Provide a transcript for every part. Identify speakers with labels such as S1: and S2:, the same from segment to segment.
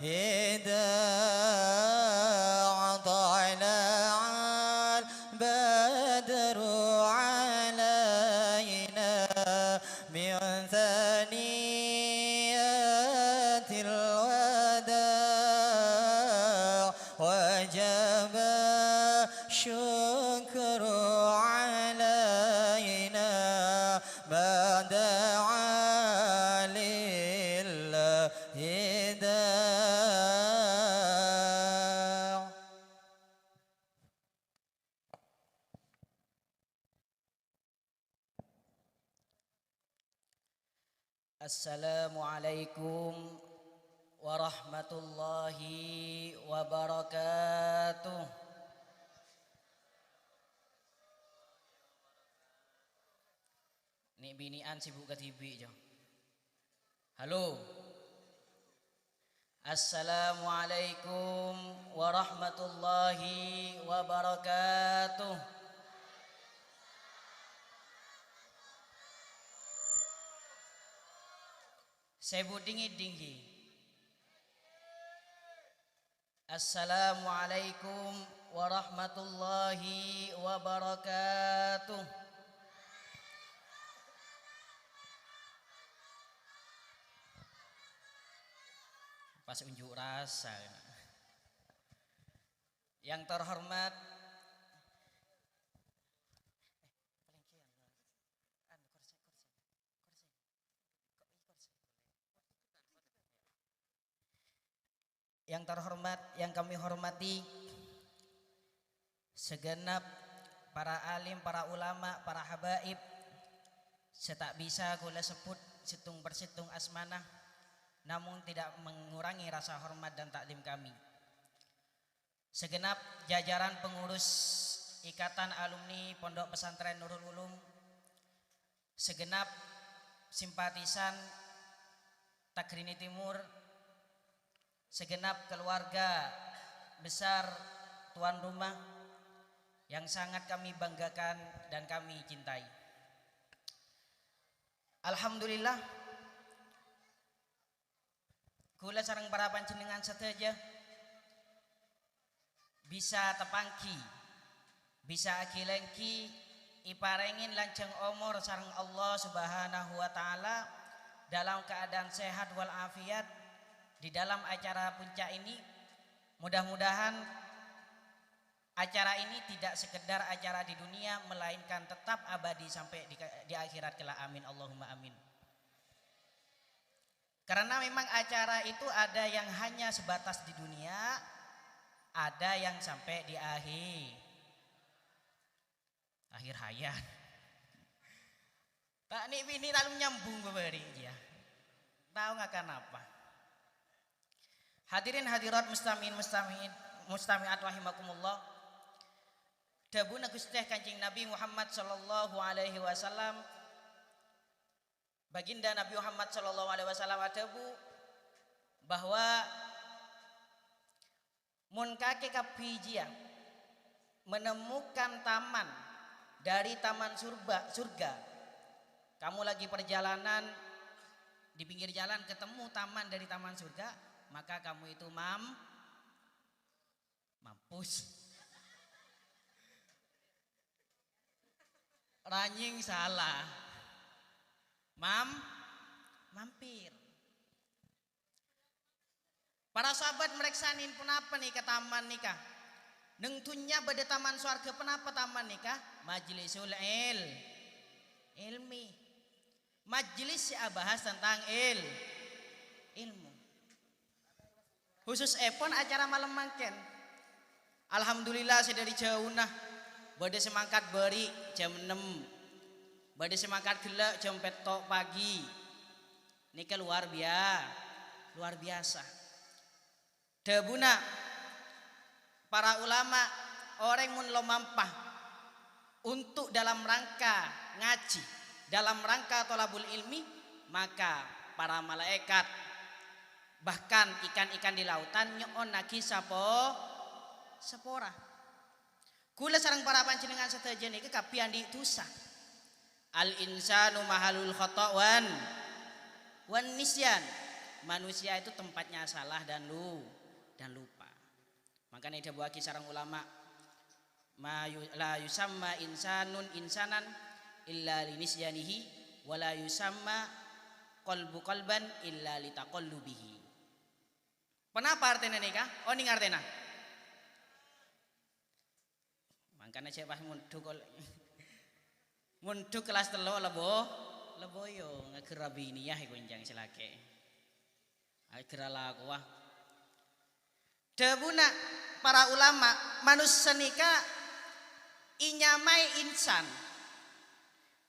S1: إذا طلع البدر علينا من ثنيات الوداع وجب الشكر علينا ما دعا لله داع. Assalamualaikum warahmatullahi wabarakatuh. Nih binian sibuk ke TV jo. Halo. Assalamualaikum warahmatullahi wabarakatuh. Sebut tinggi. Assalamualaikum warahmatullahi wabarakatuh. Pas unjuk rasa. Yang terhormat yang kami hormati segenap para alim, para ulama, para habaib, setak bisa kula sebut situng bersitung asmanah, namun tidak mengurangi rasa hormat dan taklim kami. Segenap jajaran pengurus Ikatan Alumni Pondok Pesantren Nurul Ulum, segenap simpatisan Takrini Timur, segenap keluarga besar tuan rumah yang sangat kami banggakan dan kami cintai. Alhamdulillah, kula sareng para panjenengan sedaja bisa tepangki, bisa akilengki, iparengin lanceng umur sareng Allah Subhanahu wa taala dalam keadaan sehat walafiat di dalam acara puncak ini. Mudah-mudahan acara ini tidak sekedar acara di dunia, melainkan tetap abadi sampai di akhirat kelak. Amin Allahumma amin. Karena memang acara itu ada yang hanya sebatas di dunia, ada yang sampai di akhir hayat. Tak nih ini lalu nyambung beri ya. Tahu nggak kenapa? Hadirin hadirat mustami'at rahimakumullah. Dabuna Gusti Kanjeng Nabi Muhammad sallallahu alaihi wasallam, baginda Nabi Muhammad sallallahu alaihi wasallam adabu bahwa mun kake kapijia menemukan taman dari taman surga. Kamu lagi perjalanan di pinggir jalan ketemu taman dari taman surga, maka kamu itu mampus. Ranying salah. Mampir. Para sahabat mereksanin kenapa nih ke taman nikah? Nengtunya pada taman surga, kenapa taman nikah? Majlisul ilmi. Majlis ya bahas tentang ilmu. Khusus epon acara malam mangken. Alhamdulillah saya dari jauh nah. Bade semangkat beri jam 6. Bade semangkat gelak jam 7 pagi. Nikah luar biasa. Debuna para ulama orang mun lo mampah untuk dalam rangka ngaji, dalam rangka tolabul ilmi, maka para malaikat bahkan ikan-ikan di lautan nyon naki sepora. Kula sareng para panjenengan sedaja niki kapian ditusah. Al insanu mahalul khata' wan nisyan. manusia itu tempatnya salah dan lupa. Makanya dia buat sareng ulama, la yusamma insanun insanan illa linisyanihi wa la yusamma qalbu qalban illa litaqallubihi. Kenapa artinya nikah? Oh ning artinya. Makanya saya pas mundu kelas 3 lebo yo ngagerabi niyah iku njang selake. Agera wah. Debuna para ulama manusia nikah inyamai insan.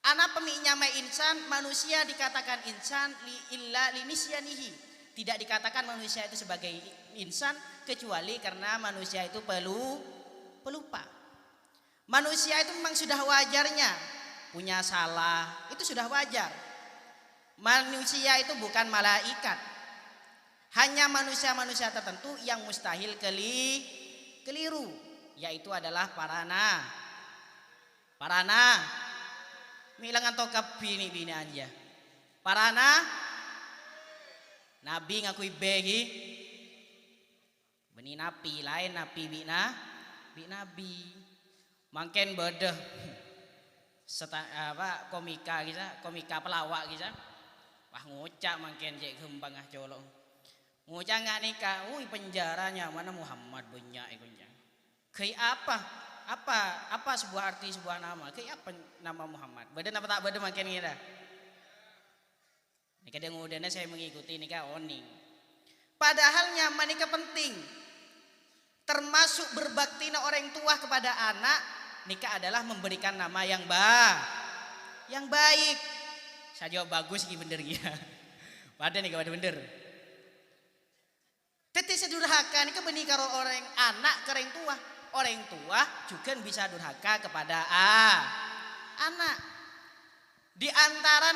S1: Anak pemi inyamai insan, manusia dikatakan insan illa linisyanihi. Tidak dikatakan manusia itu sebagai insan kecuali karena manusia itu pelupa. Manusia itu memang sudah wajarnya punya salah, itu sudah wajar. Manusia itu bukan malaikat. Hanya manusia-manusia tertentu yang mustahil keliru, yaitu adalah parana. Milangan tokap bini aja. Parana Nabi ngakui begi. Beni napi lain napi bi nabi. Mangken bedeh. Komika pelawak kita. Wah ngucak mangken cek gembang colong. Ngucak nggak nikah, penjaranya mana Muhammad banyak ikunnya. Kayak apa sebuah arti sebuah nama? Kayak apa nama Muhammad? Beda apa tak beda mangken kita. Nikah dengan udahnya saya mengikuti nikah oning. Padahal nyaman nikah penting. Termasuk berbakti orang tua kepada anak. Nikah adalah memberikan nama yang baik. Saya jawab bagus gitu bener gitu. Pada nikah pada bener. Teti sedurhaka nikah benih karo orang anak ke orang tua. Orang tua juga bisa durhaka kepada anak. Di antara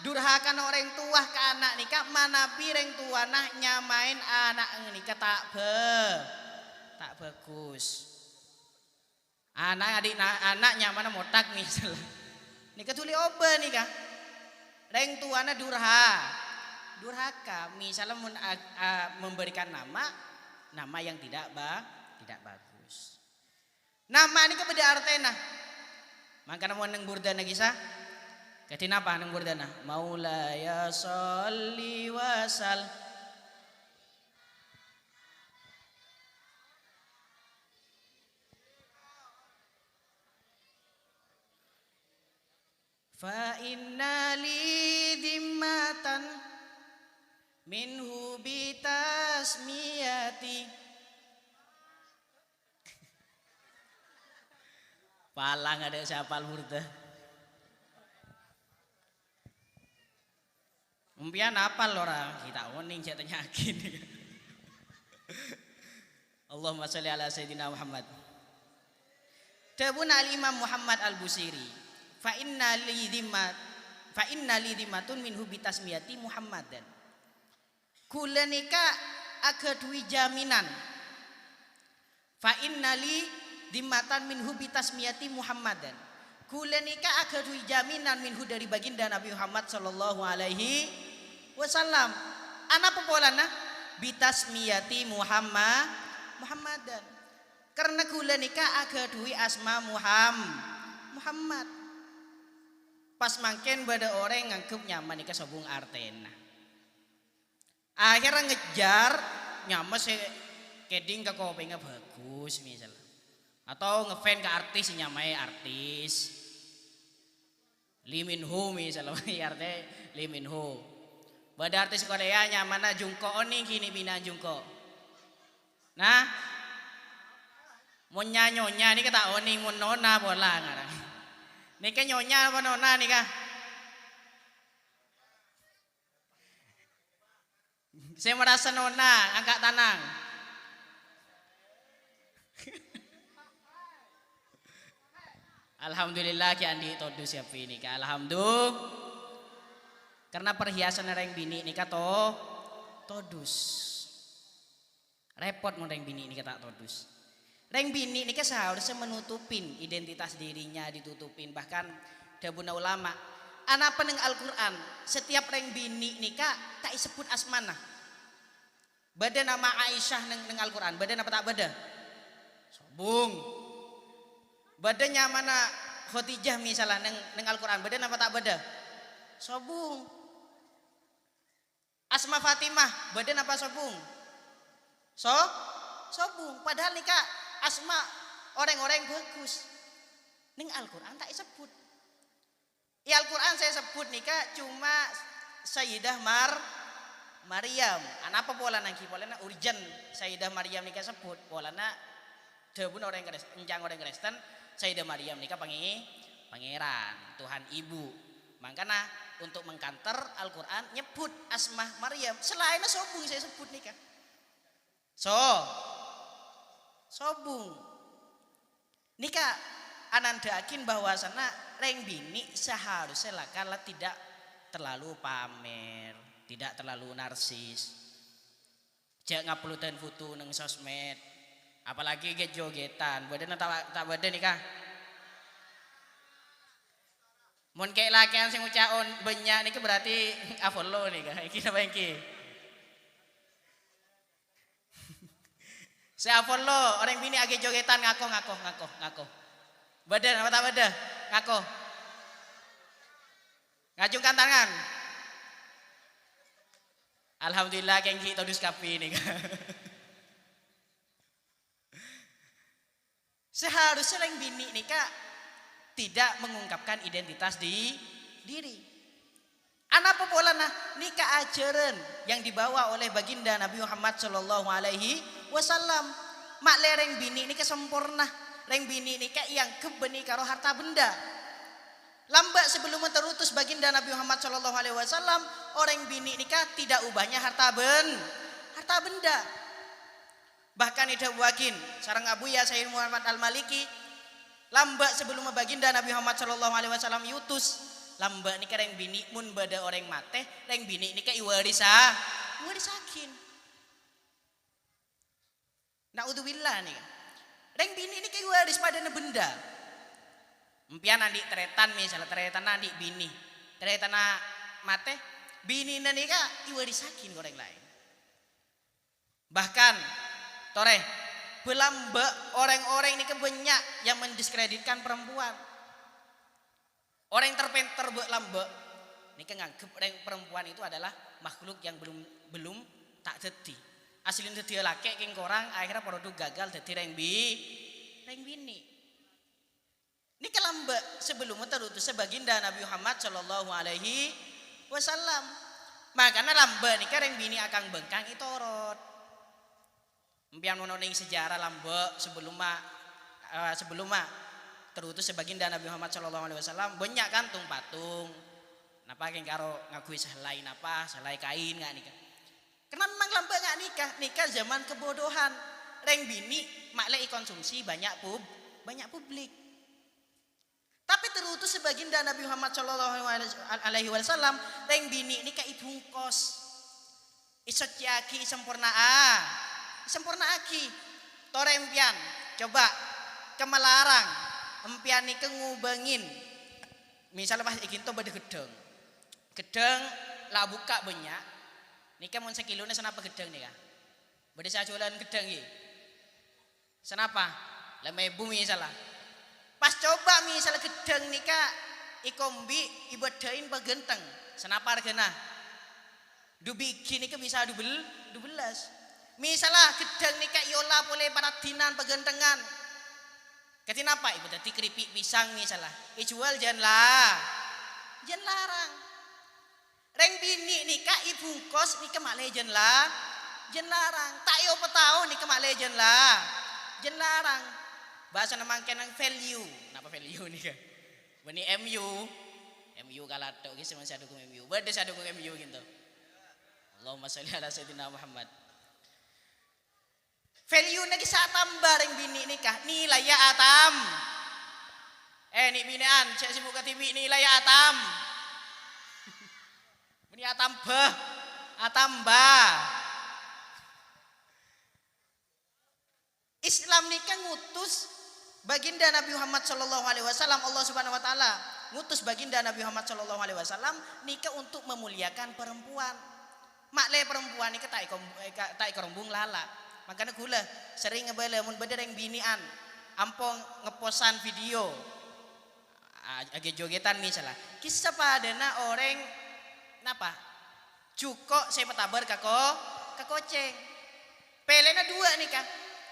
S1: durhaka orang tua ke anak nikah mana pireng tua nyamain anak nikah tak bagus. Anaknya mana motak misal. Nikah tuli oba nikah. Reng tuana durhaka misalnya memberikan nama yang tidak bagus. Nama nikah beda artena. Maka mau neng burdana kisah. Katin apa nang burdana? Maulaya sholli wasal. Fa inna li dhimmatan minhu bitasmiyati. Palang ada siapa burda. Umpian apal orang kita oning saya tanyakin. Allahumma sholli ala sayyidina Muhammad. Tabun al-Imam Muhammad al-Busiri. Fa inna li dhimmatun minhu bitasmiyati Muhammadan. Kulanika akadwi jaminan. Fa inna li dhimmatan minhu bitasmiyati Muhammadan. Kulanika akadwi jaminan minhu dari baginda Nabi Muhammad sallallahu alaihi wasallam. Ana pepolana bitasmiyati Muhammadan. Karena kulanika akadwi asma Muhammad. Pas mangken bada orang ngangkep nyaman nikah sobung artena. Akhirnya ngejar nyaman keding ke kopengnya bagus misalnya. Atau ngefan ke artis nyamai artis. Lee Min Ho misalnya artinya Lee Min Ho. Bada artis Korea nyaman Jungkook oning kini bina Jungkook. Nah, mau nyonya nih kata oning mau nona bola ngarang. Nih kan nyonya apa nona nih kah? Saya merasa nona angkat tanang. Alhamdulillah ki andi todus siapa ini kah? Alhamdulillah. Karena perhiasan orang bini ini kata todus. Repot mau orang bini ini kata todus. Reng bini ini seharusnya menutupin identitas dirinya, ditutupin. Bahkan dabuna ulama Ana peneng Al-Qur'an, setiap reng bini nikah tak disebut asmana. Bada nama Aisyah neng Al-Qur'an, bada apa tak bada? Sobung. Badanya mana Khadijah misalnya neng Al-Qur'an, bada apa tak bada? Sobung. Asma Fatimah, bada apa sobung? Sobung. Padahal nikah asma orang-orang bagus. Neng Al-Qur'an tak disebut. Ya Al-Quran saya sebut nikah cuma Sayyidah Maryam. Apa pola nangki polana urgen Sayyidah Maryam nikah sebut polana debun orang Kristen, enjang orang Kristen Sayyidah Maryam nikah pangeran Tuhan Ibu. Makanya untuk mengkanter Al-Quran nyebut asmah Maryam. Selainnya sobung saya sebut nikah. Sobung nikah anandakin bahwasana reng bini seharusnya lah kalau tidak terlalu pamer, tidak terlalu narsis. Jangan nguploadan foto neng sosmed, apalagi jogetan. Badan tak badan nikah. Mun kayak lakian sing ucaon banyak nih berarti afollow nih kan? Iki apa iki? Saya afollow orang bini agi jogetan ngaco. Badan apa tak badan? Ngaco. Ngajungkan tangan. Alhamdulillah kengki todus kapi ini. Seharusnya yang bini nikah tidak mengungkapkan identitas di diri. Anak popolana nikah ajaran yang dibawa oleh baginda Nabi Muhammad Shallallahu Alaihi Wasallam. Mak lereng bini nikah sempurna. Reng bini nikah yang kebeni karo harta benda. Lambat sebelum terutus baginda Nabi Muhammad Shallallahu Alaihi Wasallam, orang bini nikah tidak ubahnya harta benda. Bahkan ida buakin sarang Abu Ya Sayyid Muhammad Al-Maliki, lambat sebelum baginda Nabi Muhammad Shallallahu Alaihi Wasallam yutus, lambat nikah reng bini mun bada orang mate, reng bini nikah iwarisakin. Naudzubillah nih. Reng bini ini kayak waris pada benda. Empian nanti teretan misalnya teretan nanti bini, teretan mate, bini nanti kak iwarisakin goreng lain. Bahkan, tore, belamba orang-orang ini banyak yang mendiskreditkan perempuan. Orang yang terpenter buat lamba, ini kan nganggep orang perempuan itu adalah makhluk yang belum tak jadi. Aslin dia laki keng korang akhirnya produk gagal jadi reng bini. Ini kelamba sebelum terutus baginda Nabi Muhammad Shallallahu Alaihi Wasallam. Makanya lamba nih reng bini akan bengkang itu orot. Empian menoneng sejarah lamba sebelum terutus baginda Nabi Muhammad Shallallahu Alaihi Wasallam banyak kan patung. Napa keng karo ngakui selain apa selai kain nggak nikah. Kenapa memang lambat nggak nikah zaman kebodohan. Reng bini maklei konsumsi banyak publik. Tapi terutus sebaginda Nabi Muhammad Shallallahu Alaihi Wasallam reng bini nikah ibungkos. Isotyaki sempurna aki. Torempian coba kemelarang empian nikah ngubangin. Misalnya pas ikin to bade gedeng lah buka banyak. Nikah mun sekilone senapa gedeng nih kan? Bade sajulan gedeng iki. Senapa? Leme bumi salah. Pas coba misalnya gedeng nikah ikombi ibadain bagenteng. Senapa hargana? Dubiki nikah bisa 12. Misalnya gedeng nikah yola boleh paradinan bagentengan. Ketinapa? Ibu dadi keripik pisang misalnya. Ijual jangan larang. Reng bini nikah ibungkos nikah maklei jen larang. Tak yo petau nikah maklei jen larang. Bahasa namangken nang value. Napa value nih kan? Bani MU kalato geus masih dukung MU. Bade sa dukung MU gitu. Allahumma sholli ala sayyidina Muhammad. Value lagi sa tambah reng bini nikah nilai ya atam. Ni binean cek si buka TV nilai ya atam. Ini atambah. Islam nikah ngutus baginda Nabi Muhammad Shallallahu Alaihi Wasallam Allah Subhanahu Wa Taala ngutus baginda Nabi Muhammad sallallahu alaihi wasallam nikah untuk memuliakan perempuan. Makle perempuan nikah tak ikombung lala. Makanya gula sering ngebele mun beda yang binian ampong ngeposan video agak jogetan misalnya. Kisah padana orang napa? Cuko saya petabar kakoceng. Pelena dua nih kah?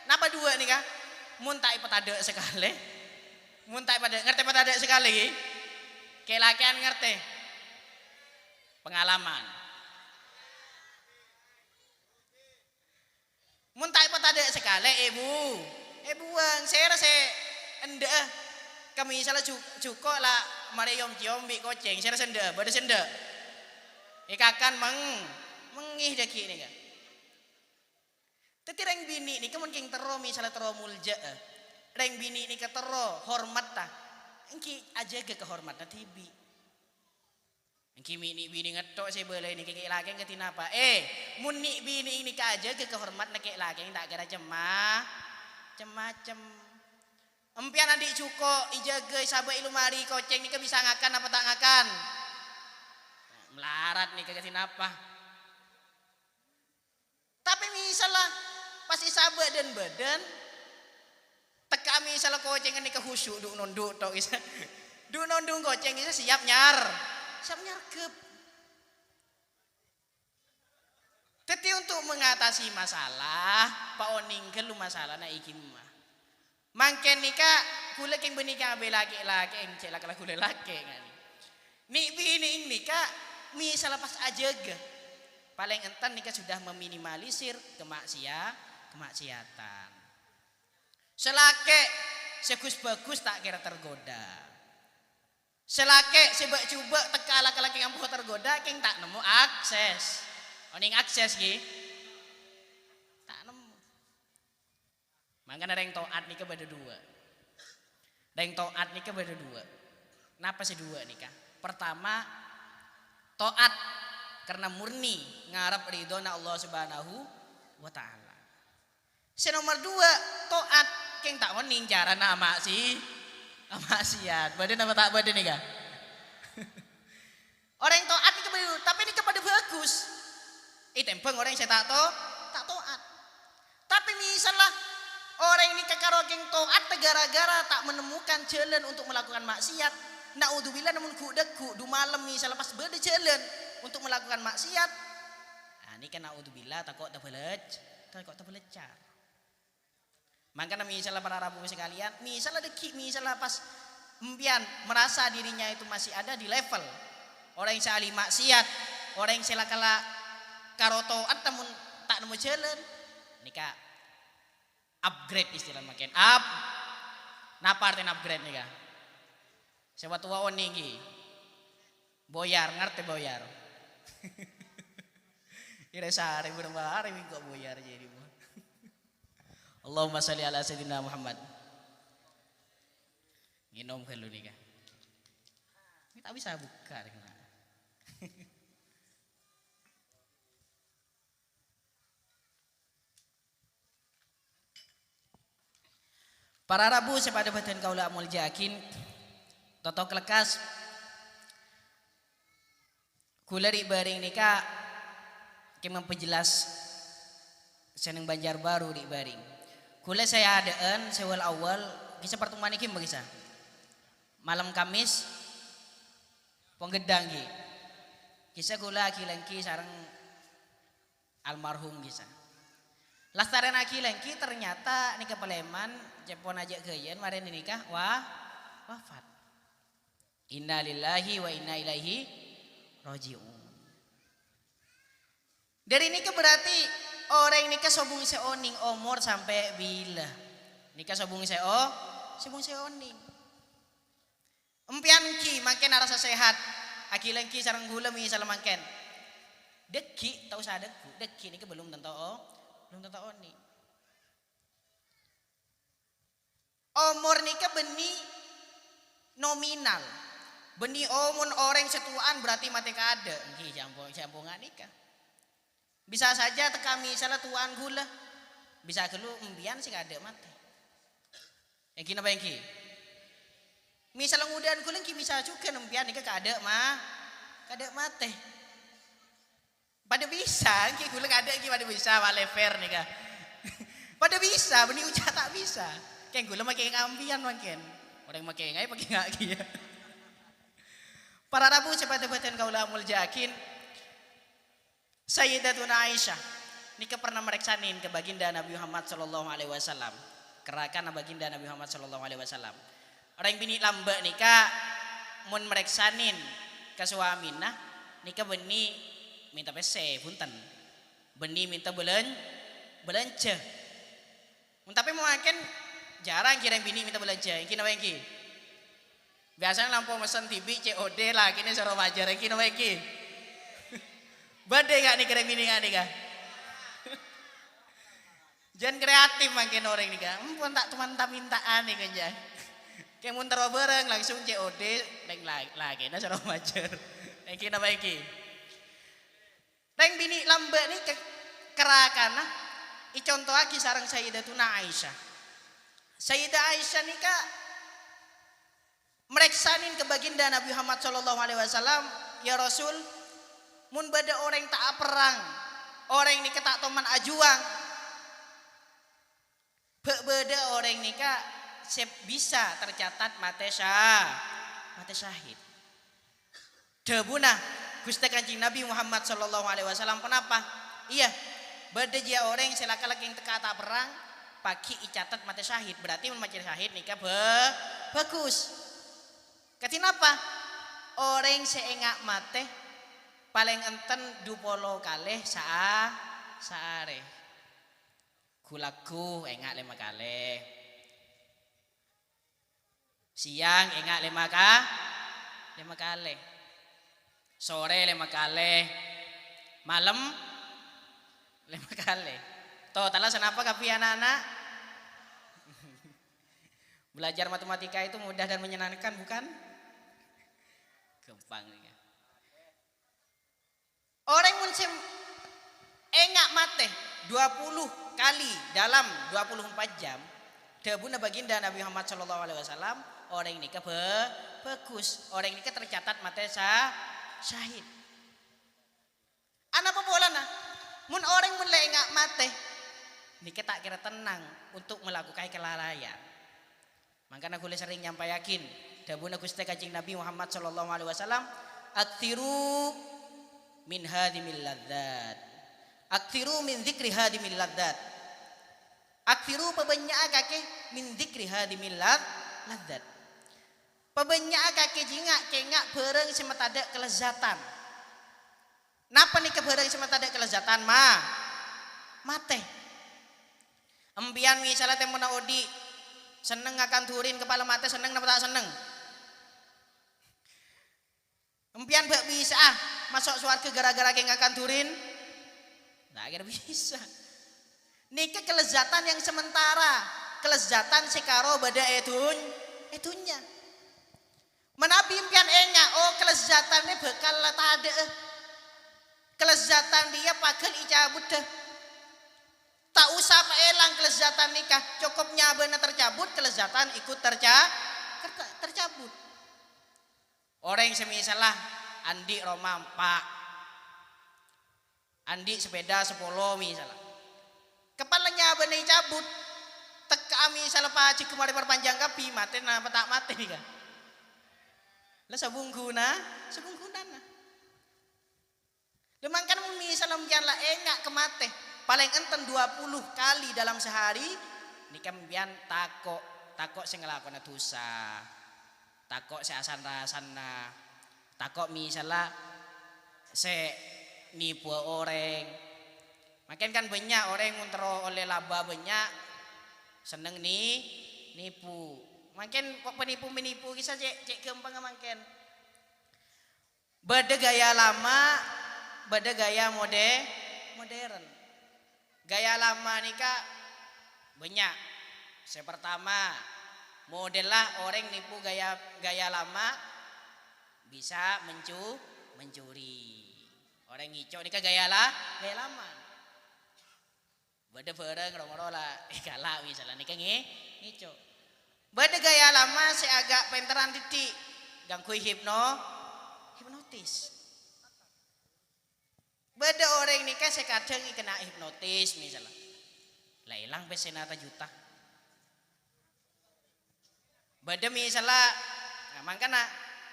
S1: Napa dua nih kah? Mun tak petade sekali. Mun tak pada ngerti petade sekali. Kelakian ngerti. Pengalaman. Mun tak petade sekali buang saya rasa ende kami salah cukup lah mari yom bi koceng saya rasa ende pada sende. Ikakan mengih daki nih kah? Tapi reng bini ni kamu keng tero misalnya tero mulja, reng bini ni ketero hormat ta, engki aja ke kehormat na tibi, engki bini ngetok saya boleh ni kek laki ngerti napa, muni bini ni aja ke kehormat na kek laki tak kira cem, empian adik cuko ijaga sabar ilumari koceng ni bisa ngakan apa tak ngakan, melarat ni kek napa, tapi misalnya pasti sabar dan badan teka misalnya koceng ini kehusyuk duk nonduk tok isa duk nondung koceng isa siap nyarkep teti untuk mengatasi masalah pak oning kelu masalah na ikim mah mangken nikah kula keng benikah be laki eng cek laki kula laki ngani ni bini nikah misalnya pas ajaga paling entan nikah sudah meminimalisir kemaksiatan. Selake segus bagus tak kira tergoda. Selake sebab coba teka laki-laki yang tergoda keng tak nemu akses. Oning akses ki. Tak nemu. Mangkana ada yang taat nikah beda dua. Ada yang taat nikah beda dua. Napa sih dua nikah? Pertama taat karena murni ngarap ridhona Allah Subhanahu wa taala. Nomor dua taat keng tak oning cara nama sih maksiat. Badan apa tak badan nih kah? Orang yang taat ini kepada tapi ini kepada bagus. Tempeng orang yang saya tak taat. Tapi misalnya orang ini kekaro keng taat gara-gara tak menemukan jalan untuk melakukan maksiat. Naudzubillah namun kudeku du malam misalnya pas beda jalan untuk melakukan maksiat. Nah, ini kan naudzubillah takut terbelecar. Makanya misalnya para rabu sekalian, misalnya misalnya pas empian merasa dirinya itu masih ada di level orang yang sahli maksiat, orang yang selakala karoto atamun tak nemu jalan, nikah upgrade istilah makin up. Napa artinya upgrade nikah? Sewa tua oningi, boyar ngerti boyar. Ira sehari berapa hari minggu boyar jadi. Allahumma salli ala sayyidina Muhammad. Nginom kalau nih kan. Ini tak bisa buka. Para rabu sepada badan kaula amul jakin. Totok lekas. Kula di baring nikah. Kim memperjelas seneng Banjarbaru di baring. Kula saya adaan sewal awal kisah pertemuan ini bisa malam Kamis penggedang ki kisah kula aki-lengki sareng almarhum kisah lastaran aki-lengki ternyata nikah Paleman Jepon aja keyen maren nikah wafat. Inna lillahi wa inna ilaihi rajiun. Dari nikah berarti orang nikah sobung seoning umur sampai bila nikah sobung seoning empian ki makin rasa sehat akilan ki sarang gula misalnya makin deki tahu sadekku deki nikah belum tentu oni umur nikah beni nominal beni umur orang setuaan berarti mati kada ki jampungan nikah. Bisa saja tekami salah tuan gula bisa kelu embian sih ada mati. Yang kini apa yang ki? Misalnya ngudan kulen ki bisa juga nempian nika kada teh. Pada bisa ki kulen ada ki pada bisa wale fair nika. Pada bisa benih ucap tak bisa. Kayak kulen make ngambian makin. Orang make ngai pakai ngak ki. Para rabu cepat-cepatan kaula muljakin. Sayyidatuna Aisyah nika pernah mereksanin ke baginda Nabi Muhammad sallallahu alaihi wasallam. Kerakan baginda Nabi Muhammad sallallahu alaihi wasallam. Orang bini lamba nika mun mereksanin ke suamina nika beni minta pese punten. Beni minta belanja. Mun tapi mau makan jarang kira bini minta belanja. Iki nawe iki. Biasanya lampu mesen TV COD lah kini suruh wajar iki nawe iki. Bade gak nih kira bini gak nih kah? Jangan kreatif makin orang nih kah? Pun tak teman mintaan nih kan. Kayak mun taro bareng langsung COD neng lagi nah suruh wajar. Iki nawe iki. Neng bini lambe nih kerakana icontoh lagi sarang Sayyidatuna Aisyah. Sayyidah Aisyah nih kak mereksanin ke baginda Nabi Muhammad sallallahu alaihi wasallam, ya Rasul, mun bada orang tak perang, orang ini tak toman ajuang, beda orang ini kak bisa tercatat mate syahid. Debuna Gusti Kanjeng Nabi Muhammad sallallahu alaihi wasallam kenapa? Iya, beda dia orang selaka-laki yang teka tak perang, pagi icatat mate syahid, berarti mate syahid nikah bagus. Katina apa? Orang seengak mate paling enten 20 kalih saare. Kulaku engak 5 kalih. Siang engak 5 kalih. Sore 5 kalih. Malam 5 kalih. Total kenapa kapi anak-anak? Belajar matematika itu mudah dan menyenangkan bukan? Gampang ya. Orang muncim engak mate 20 kali dalam 24 jam. Debuna baginda Nabi Muhammad sallallahu alaihi wasallam, orang ini bagus. Orang ini tercatat mate syahid. Ana apa bolana? Mun orang mun engak mate niki tak kira tenang untuk melakukan kelalaian. Makanya aku sering nyampai yakin dabuna Gusti Kanjeng Nabi Muhammad sallallahu alaihi wasallam, aktiru min hadimil ladzat. Aktiru min dzikri hadimil ladzat. Aktiru pabanyak kake min dzikri hadimil ladzat. Pabanyak kake jingak kengak bareng semetada kelezatan. Napa nih kebareng semetada kelezatan mate. Empian misalnya temuna odi seneng akan turin kepala mata seneng napa tak seneng? Empian bak bisa masuk suarga gara-gara keng akan turin? Nah, kira bisa. Nika kelezatan yang sementara, kelezatan sekaro bada etunya. Menabi impian enya, oh kelezatannya bakal tada. Kelezatan dia pagel icabut deh. Tak usah elang kelezatan nikah, cukupnya benar tercabut, kelezatan ikut tercabut. Orang yang semisalah Andi Roma 4, Andi sepeda 10 misalnya. Kepalanya benar cabut, teka misalnya Pak Cik kemarin perpanjang kapi, mati napa tak mati nih kan? Lah sabungguna. Lemangkan misalnya mungkin lah enggak kemate. Paling enten 20 kali dalam sehari nikah mbian takok sing nglakone dosa. Takok se asan-rasana. Takok misalnya se nipu orang. Makin kan banyak orang nguntero oleh laba banyak seneng nipu. Makin kok penipu kisah cek gampang makin. Beda gaya lama, beda gaya modern. Gaya lama nikah banyak. Saya pertama model lah orang nipu gaya lama bisa mencuri. Orang ngicok nikah gaya lama. Bada bareng romoro lah galak misalnya nikah ngicok. Beda gaya lama saya agak penteran titik gangkui hipnotis. Beda orang ini kan saya kadang kena hipnotis misalnya. Lah hilang pesenata juta. Beda misalnya, nah, makanya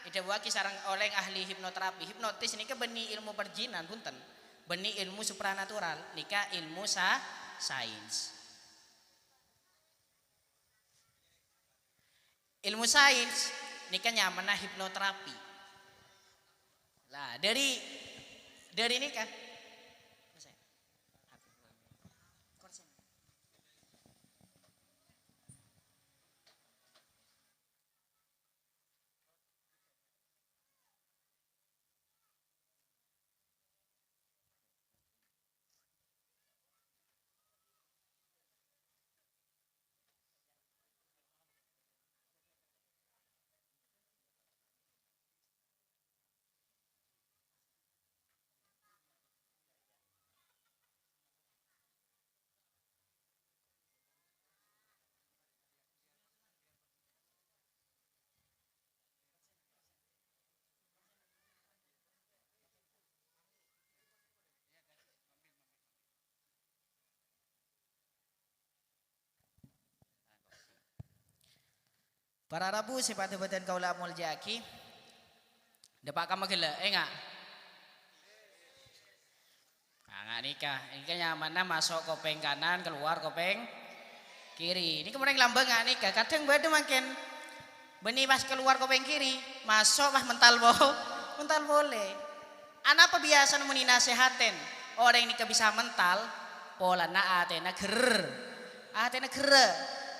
S1: ida waki sarang oleh ahli hipnoterapi. Hipnotis ini kan benih ilmu perjinan punten. Benih ilmu supranatural, nika ilmu sains. Ilmu sains nika nyamanah hipnoterapi. Lah dari ini kan para rabu sifat badan kaula muljaki depak kama gila enggak enggak nikah ini kan nyamannya masuk kopeng kanan keluar kopeng kiri ini kemudian lambang enggak nikah kadang beda makin benih pas keluar kopeng kiri masuk pas mental boleh anak apa biasa nemuni nasehaten orang ini bisa mental pola na atena ger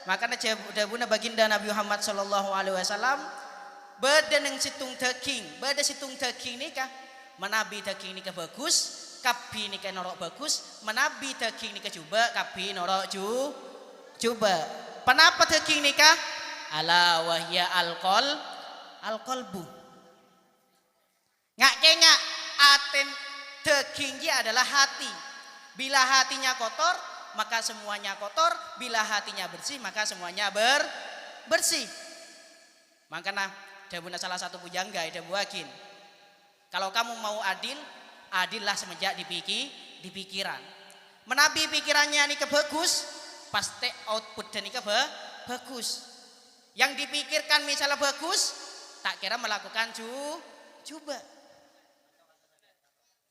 S1: makanya jabuna baginda Nabi Muhammad sallallahu alaihi wasallam beda neng situng daging nikah menabi daging nikah bagus kabi nikah norok bagus menabi daging nikah coba kabi norok coba kenapa daging nikah ala wahya alqalbu ngak aten dagingnya adalah hati bila hatinya kotor maka semuanya kotor, bila hatinya bersih maka semuanya bersih. Makanya dabuna salah satu pujangga ida buakin. Kalau kamu mau adillah semenjak di pikiran. Menabi pikirannya ini kebagus, pasti output dan ini bagus. Yang dipikirkan misalnya bagus, tak kira melakukan coba.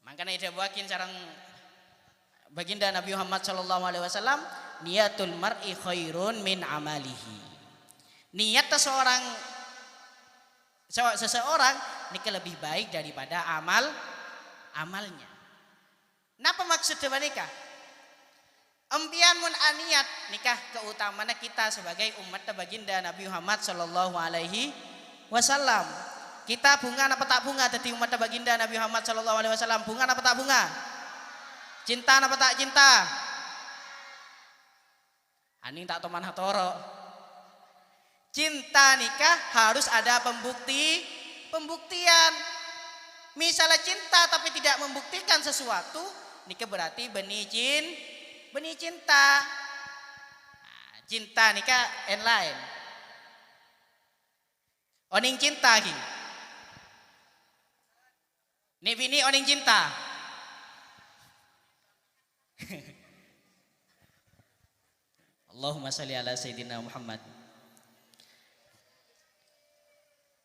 S1: Makanya ida buakin sarang baginda Nabi Muhammad sallallahu alaihi wasallam niatul mar'i khairun min amalihi. Niat seseorang nikah lebih baik daripada amalnya. Napa maksudnya nikah? Empian mun aniat nikah keutamanya kita sebagai umat baginda Nabi Muhammad sallallahu alaihi wasallam. Kita bunga apa tak bunga dadi umat baginda Nabi Muhammad sallallahu alaihi wasallam? Bunga apa tak bunga? Cinta apa tak cinta? Ani tak teman hatoro. Cinta nikah harus ada pembuktian. Misalnya cinta tapi tidak membuktikan sesuatu, nikah berarti benih cinta. Cinta nikah lain. Oning cinta ki. Nih bini oning cinta. Allahumma salli ala sayyidina Muhammad.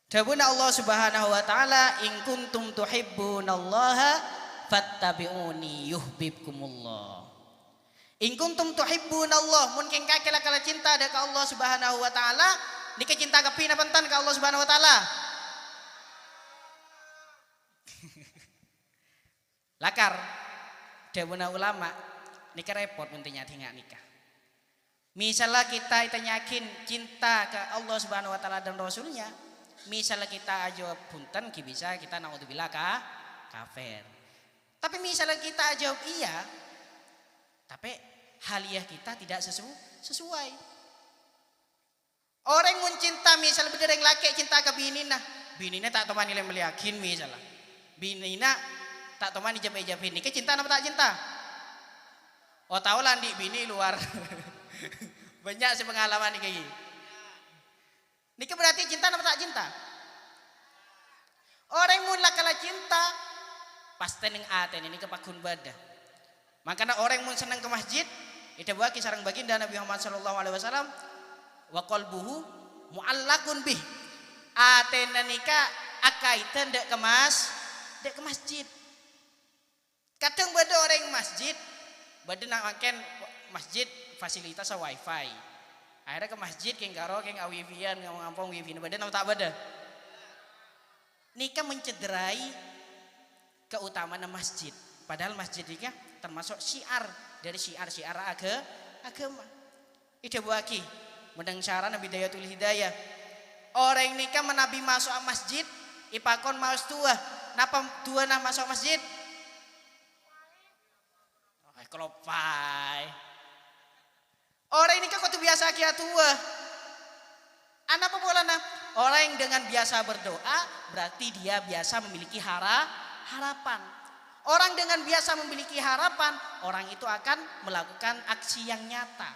S1: Dabuna Allah Subhanahu wa taala in kuntum tuhibbunallaha fattabi'uni yuhibbukumullah. In kuntum tuhibbunallah mungkin kakela kala cinta ada ke Allah Subhanahu wa taala nika cinta ke pina pentan ke Allah Subhanahu wa taala. Lakar dabuna ulama nikah repot pentingnya tinggal nikah. Misalnya kita yakin cinta ke Allah Subhanahu wa taala dan Rasulnya, misalnya kita jawab punten bisa kita naudzubillah kafir. Tapi misalnya kita jawab iya, tapi haliah kita tidak sesuai. Orang mun cinta misalnya beda yang laki cinta ke binina tak teman nilai meliakin misalnya. Binina tak teman dijawab ini ke cinta apa tak cinta? Oh tahu lah di bini luar banyak sih pengalaman nih kayak gini. Niki berarti cinta apa tak cinta? Orang mun lakala cinta pasti ning aten ini kepakun badah. Makanya orang mun senang ke masjid itu bagi sareng baginda Nabi Muhammad sallallahu alaihi wasallam wa qalbuhu muallakun bih. Atena nika akaitan dek ke masjid. Kadang beda orang masjid, beda nak makan masjid fasilitas wifi. Akhirnya ke masjid keng karo keng awifian ngampong wifi beda nama tak beda. Nika mencederai keutamaan masjid. Padahal masjid nika termasuk syiar dari syiar agama. Ide buaki mendeng cara Nabi Dayatul Hidayah. Orang nika menabi masuk masjid, ipakon maus tua. Napa tua nah masuk masjid? Kelopai. Orang ini kok biasa kia tua. Anak apa bola nah? Orang yang dengan biasa berdoa berarti dia biasa memiliki harapan. Orang dengan biasa memiliki harapan, orang itu akan melakukan aksi yang nyata.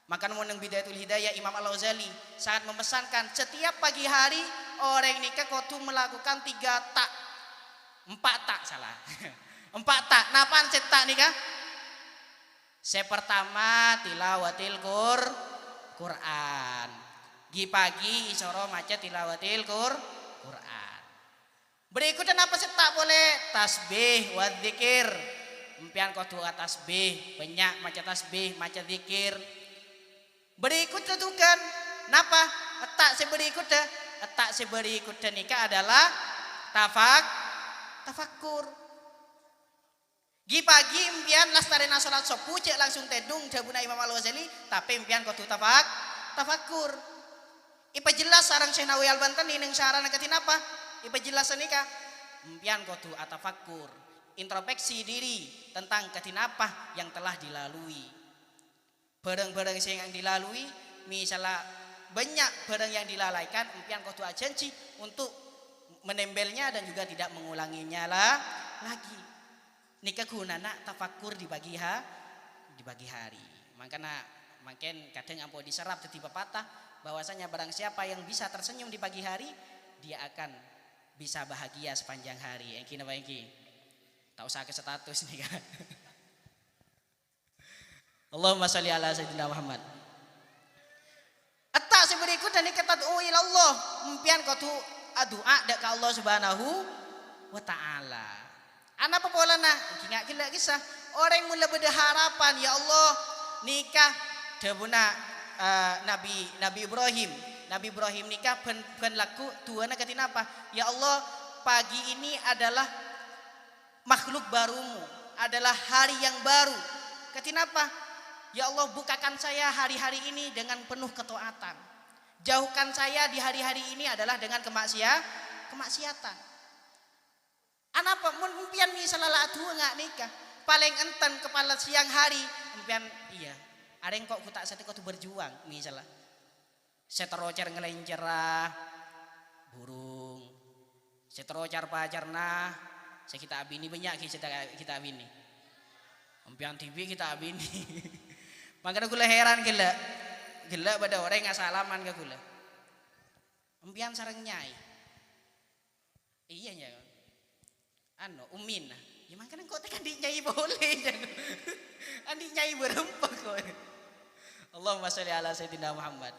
S1: Maka menurut Bidayatul Hidayah Imam Al-Ghazali sangat memesankan setiap pagi hari orang nikah kotu melakukan 4 tak. Empat tak. Napaan cetak nikah? Pertama tilawatil Quran. Gi pagi isoro maca tilawatil Quran. Berikutnya apa cetak boleh? Tasbih wa dzikir. Empian kotu tasbih, banyak maca tasbih, maca zikir. Berikutnya tuh kan, napa? Etak seberikutnya nikah adalah tafakkur. Gi pagi impian lastarena salat subuh cek langsung tedung jabuna Imam Al-Ghazali, tapi impian kudu tafakkur. Ipa jelas sarang Syekh Nawawi Al-Bantani ning syarana katin apa? Ipa jelas nikah. Impian kudu atafakkur, introspeksi diri tentang katin apa yang telah dilalui. Barang-barang yang dilalui, misalnya banyak barang yang dilalaikan, impian kudu ajanji untuk menembelnya dan juga tidak mengulanginya lagi. Nikah gunana tafakkur di pagi hari. Makin kadang ampo diserap tiba patah bahwasanya barang siapa yang bisa tersenyum di pagi hari, dia akan bisa bahagia sepanjang hari. Engki napa engki? Tak usah ke status nih kan. Allahumma sholli ala sayyidina Muhammad. Atta seberikut dan nikah tad'u ila Allah, impian kudu doa dak ka Allah Subhanahu wa taala. Anak apa pola nah? Ingat gila kisah orang mula berharapan ya Allah nikah debuna Nabi Ibrahim. Nabi Ibrahim nikah ben laku tuana katina apa? Ya Allah pagi ini adalah makhluk barumu, adalah hari yang baru. Katina apa? Ya Allah bukakan saya hari-hari ini dengan penuh ketaatan. Jauhkan saya di hari-hari ini adalah dengan kemaksiatan. Anapa mun impian misalnya atu enggak nikah paling enten kepala siang hari impian iya areng kok ku tak sate kok berjuang misalnya seterocar ngelencerah burung seterocar pacarna kita abini banyak kita abini impian TV kita abini makanya gula heran gila pada orang nggak salaman ke gula impian sareng nyai iya nya umin ya makanya kok tekan di nyai boleh andi nyai berempat kok. Allahumma sholli ala sayyidina Muhammad.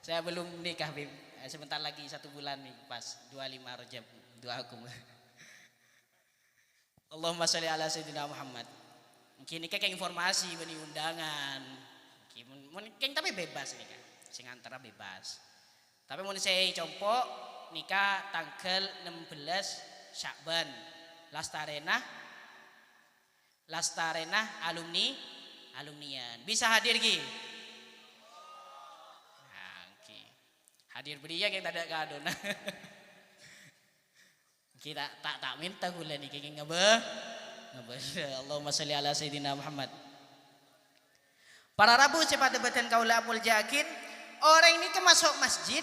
S1: Saya belum nikah Bim, sebentar lagi 1 bulan nih pas 25 Rajab doaku. Allahumma sholli ala sayyidina Muhammad. Mungkin nikah kayak informasi bani undangan mungkin tapi bebas nikah sing antara bebas tapi mau saya compok nikah tanggal 16 Syakban Lastarena alumnian bisa hadir Ki hadir beria yang tak ada kado nah kita tak minta gula nih kayak ngabah Allahumma sholli ala sayyidina Muhammad. Para rabu cepat debatan kaula apul jakin orang ini masuk masjid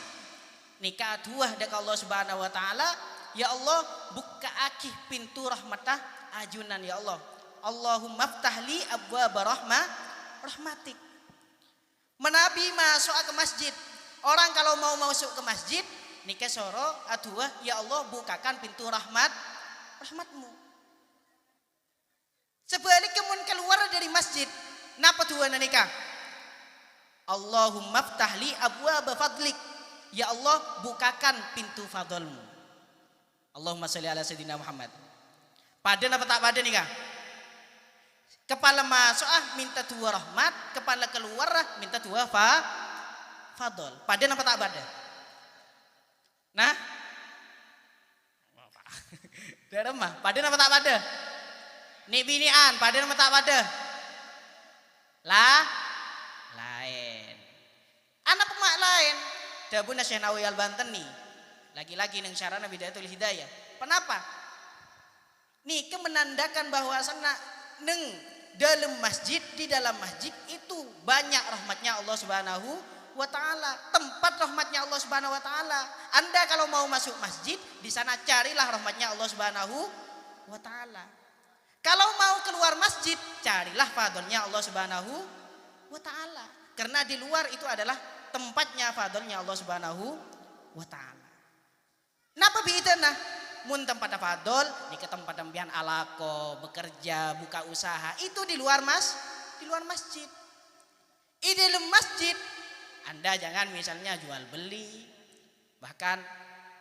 S1: nikah tuah dak Allah Subhanahu wa taala. Ya Allah buka akih pintu rahmatah ajunan ya Allah. Allahumma ftahli abwaaba rahmatik. Menabi masuk ke masjid Orang kalau mau masuk ke masjid nikah soro aduh ya Allah bukakan pintu rahmatmu. Sebaliknya mun keluar dari masjid napa tuan nikah? Allahumma ftahli abwaaba fadlik. Ya Allah bukakan pintu fadlmu. Allahumma sholli ala sayyidina Muhammad. Padan apa tak padan nikah? Kepala masuk minta dua rahmat, kepala keluar minta dua fadl. Padan apa tak padan? Nah, darah mah padan apa tak padan? Nih binian padan apa tak padan? Lain. Anak pemak lain. Dabuna Syekh Nawawi Al-Bantani. Lagi-lagi nang syarana Bidayatul Hidayah. Kenapa? Nih menandakan bahwasanna neng dalam masjid, di dalam masjid itu banyak rahmatnya Allah Subhanahu wa taala, tempat rahmatnya Allah Subhanahu wa taala. Anda kalau mau masuk masjid, di sana carilah rahmatnya Allah Subhanahu wa taala. Kalau mau keluar masjid, carilah fadlnya Allah Subhanahu wa taala. Karena di luar itu adalah tempatnya fadlnya Allah Subhanahu wa taala. Napa biitana? Mun tempat fadl di ke tempat tembian alako, bekerja, buka usaha, itu di luar masjid. Di dalam masjid Anda jangan misalnya jual beli. Bahkan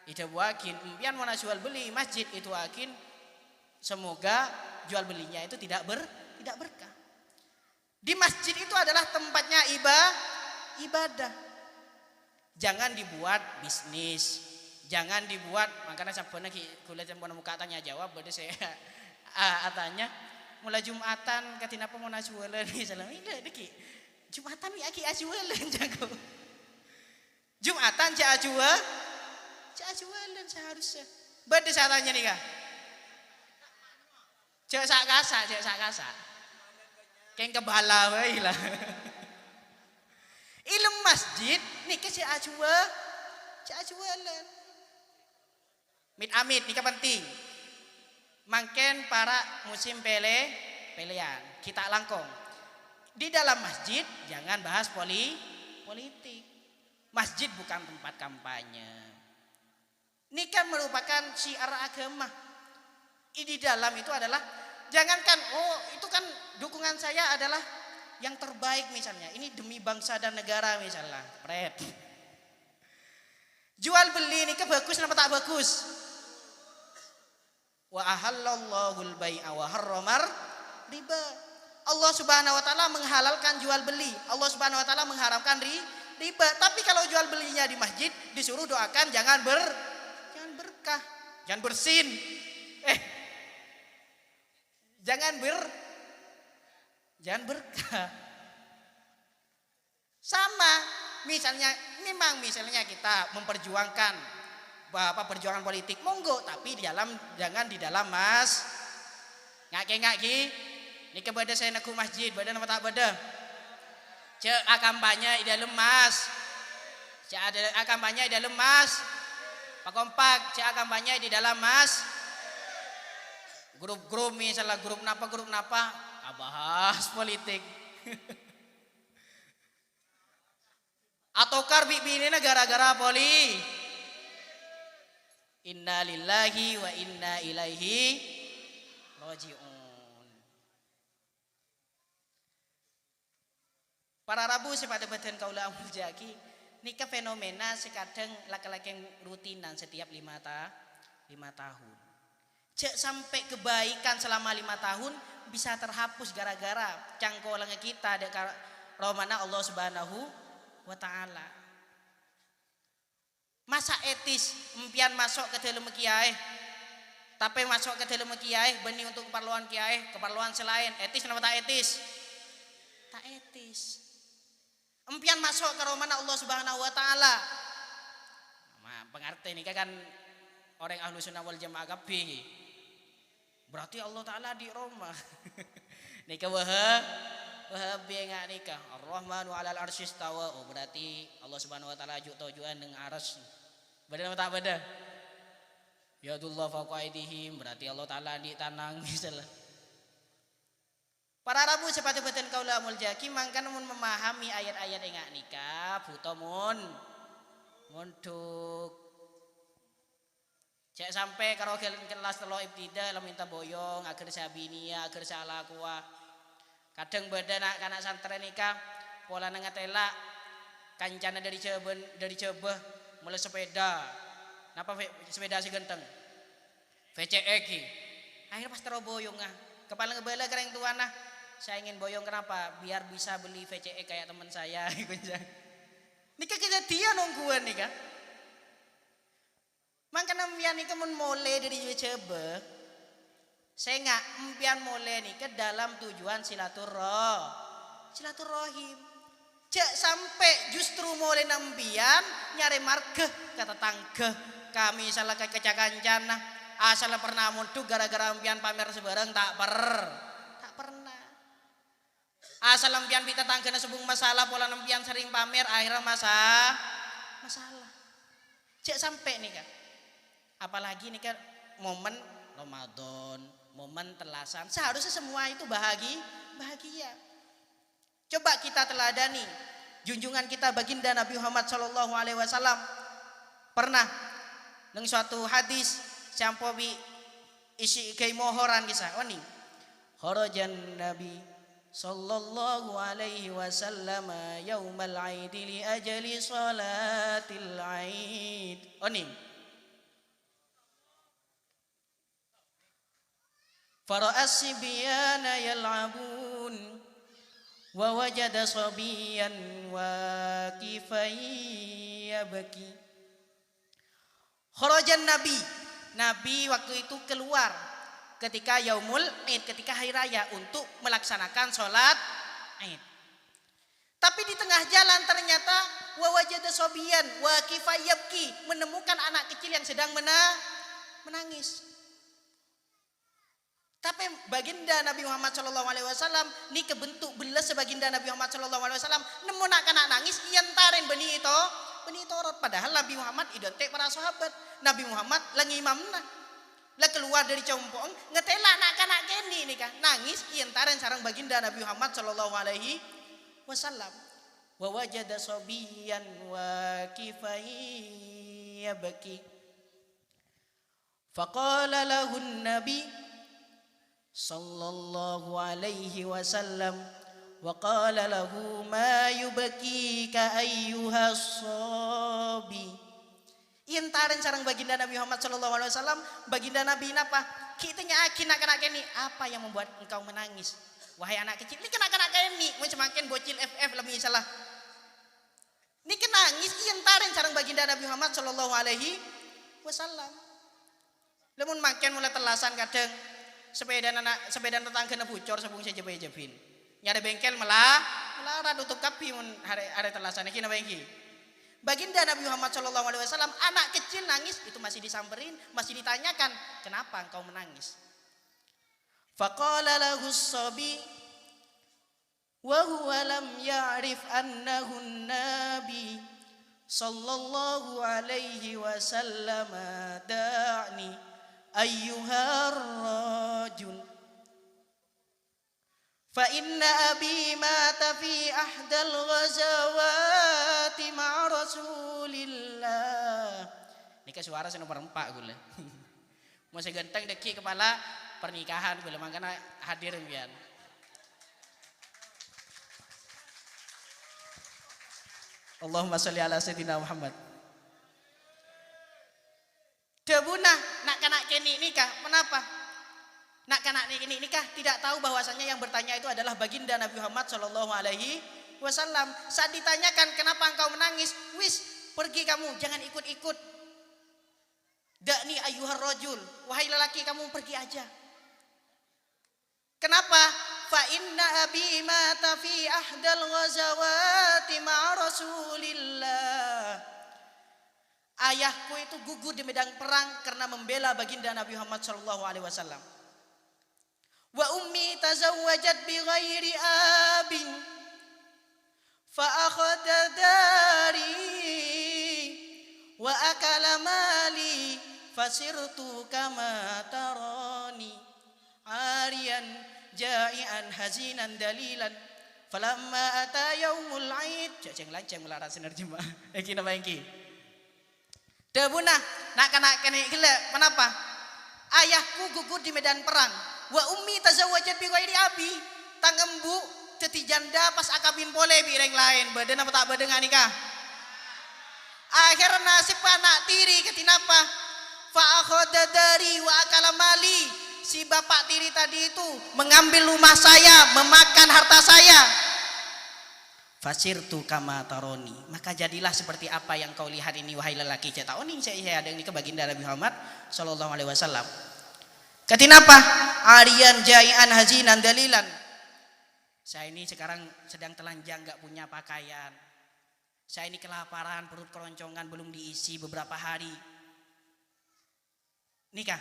S1: itu wakin impian mana jual beli masjid itu wakin semoga jual belinya itu tidak berkah. Di masjid itu adalah tempatnya ibadah. Jangan dibuat bisnis. Jangan dibuat, makanya sampurna kuliah yang muka tanya jawab, berarti saya tanya mulai Jumatan katina apa mau najualan misalnya ini Jumatan wi aki ajualan jago. Jumatan cak ajualan seharusnya. Berarti saya tanya nih kak. Cak sak kasa. Keng kebala wae lah. Ilmu masjid nih ke cak ajualan. Amit ini penting. Mangken para musim pelean kita langkong. Di dalam masjid jangan bahas politik. Masjid bukan tempat kampanye. Ini kan merupakan syiar agama. Di dalam itu adalah jangankan itu kan dukungan saya adalah yang terbaik misalnya. Ini demi bangsa dan negara misalnya. Pret. Jual beli ini bagus apa tak bagus? Wa ahallallahu al-bai'a wa harramar riba. Allah Subhanahu wa taala menghalalkan jual beli. Allah Subhanahu wa taala mengharamkan riba. Tapi kalau jual belinya di masjid disuruh doakan jangan berkah, jangan bersin. Jangan berkah. Sama misalnya misalnya kita memperjuangkan perjuangan politik monggo, tapi jangan di dalam ngaki ini kepada saya naku masjid badan apa tak beda cek kampanye di dalam cek ada kampanye di dalam pak kompak cek kampanye di dalam grup misalnya grup napa bahas politik atau karbi ini gara-gara Inna lillahi wa inna ilaihi raji'un. Para rabu sepatu-patuan kaula amul jaki nikah fenomena sekadang laki-laki yang rutinan setiap 5 tahun. Cek sampai kebaikan selama 5 tahun bisa terhapus gara-gara cangkolang kita dekat romana Allah Subhanahu wa taala. Masa etis impian masuk ke dalam kiai tapi masuk ke dalam kiai benih untuk keperluan kiai keperluan selain etis atau tak etis? Tak etis. Impian masuk ke romana Allah Subhanahu wa taala. Pengerti ini kan orang ahlu sunnah wal jamaah kabeh. Berarti Allah taala di Roma. Nikah Wahabi enggak nikah. Ar-Rahmanu 'alal arsy istawa. Oh berarti Allah Subhanahu wa taala tujuan dengan arsy. Badan apa tak beda? Yadullah fawqa aydihim, berarti Allah taala di tanang misalnya. Para rabu sepatu-patuan kaula amul jaki mangkan mun memahami ayat-ayat engak nikah buta mun Untuk cek sampai karo kelas telo ibtida lo minta boyong agar sabinia agar salah kuah kadang badan anak santren nikah pola nengatela kancana dari coba mulai sepeda napa sepeda si genteng VCE ki akhirnya pas tero boyong kepala ngebela kereng tuan saya ingin boyong kenapa biar bisa beli VCE kayak teman saya nikah kejadian nungguan nikah. Makanya mpian nika mun mulai dari coba saya nggak mpian mulai nika dalam tujuan silaturahim cek sampai justru mulai nampian nyari marga kata tangga kami salah kecekancan asal pernah muncul gara-gara mpian pamer sebarang tak pernah asal mpian pita tangga sebung masalah pola mpian sering pamer akhirnya masalah cek sampai nih kan apalagi ini kan momen Ramadan, momen telasan. Seharusnya semua itu bahagia. Coba kita teladani junjungan kita baginda Nabi Muhammad sallallahu alaihi wasallam. Pernah nang suatu hadis sampai isi kai mohoran kisah. Oni. Kharajan Nabi sallallahu alaihi wasallam yaumal aid li ajali salatil aid. Oni. Fara'as sibyana yal'abun wa wajada sabiyan waqifan yabki. Kharajan Nabi waktu itu keluar ketika yaumul Id, ketika hari raya untuk melaksanakan sholat Id. Tapi di tengah jalan ternyata wa wajada sabiyan waqifan yabki, menemukan anak kecil yang sedang menangis. Tapi baginda Nabi Muhammad sallallahu alaihi wasallam ni kebentuk belas sebaginda Nabi Muhammad sallallahu alaihi wasallam nemu nak nangis iantaren beni itu padahal Nabi Muhammad identik para sahabat Nabi Muhammad langi imamna lah keluar dari compong ngetela nak keni ni kan nangis iantaren sareng baginda Nabi Muhammad sallallahu alaihi wasallam wa wajada sabiyan wa kifai yabki faqala lahu nabi sallallahu alaihi wasallam wa qala lahu ma yubkika ayyuhas sabi. Intaren sareng baginda Nabi Muhammad sallallahu alaihi wasallam baginda Nabi napa kita yakin anak ini apa yang membuat engkau menangis wahai anak kecil ini kena ini mun semakin bocil FF lebih salah ini nangis intaren sareng baginda Nabi Muhammad sallallahu alaihi wasallam lamun makin mulai telasan kadang sepeda tetangga na bucor sabung saya jebin nyari bengkel melarang tutup kapi mun hari telasan iki na bengki baginda Nabi Muhammad sallallahu alaihi wasallam anak kecil nangis itu masih disamperin masih ditanyakan kenapa engkau menangis faqala lahu as-sabi wa huwa lam ya'rif annahu nabi sallallahu alaihi wasallam da'ni ayyuhar rajul fa inna abi mata fi ahdal ghazawati ma'a rasulillah ini ke suara nomor 4 gula masih ganteng deki kepala pernikahan gula makanya hadir pian Allahumma sholli ala sayyidina Muhammad. Debuna nak keni nikah, kenapa? Nak keni nikah tidak tahu bahwasannya yang bertanya itu adalah baginda Nabi Muhammad sallallahu alaihi wasallam. Saat ditanyakan kenapa engkau menangis, wis pergi kamu, jangan ikut-ikut. Da'ni ayyuhar rajul, wahai lelaki kamu pergi aja. Kenapa? Fa inna abi mata fi ahdal ghazawati ma'a rasulillah. Ayahku itu gugur di medan perang karena membela baginda Nabi Muhammad sallallahu alaihi wasallam. Wa ummi tazawwajat bi ghairi abin fa akhadha dari wa akala mali fasirtu kama tarani ariyan ja'ian hazinan dalilan falamma ata yaumul aid ceng lanceng melarat sinerjima iki nama iki Debuna nak kene gila. Kenapa? Ayahku gugur di medan perang. Wa ummi tazawwajat bi ghairi abi. Tang embu teti janda pas akabin boleh bi reng lain. Badan apa tak badan nikah? Akhir nasib anak tiri ketinapa? Fa akhadha dari wa akala mali. Si bapak tiri tadi itu mengambil rumah saya, memakan harta saya. Fasirtu kama taroni, maka jadilah seperti apa yang kau lihat ini wahai lelaki. Cetak oning saya ada ini ke baginda Nabi Muhammad sallallahu alaihi wasallam. Ketinapa? Arian jai'an hazinan dalilan. Saya ini sekarang sedang telanjang, enggak punya pakaian. Saya ini kelaparan, perut keroncongan belum diisi beberapa hari. Nikah.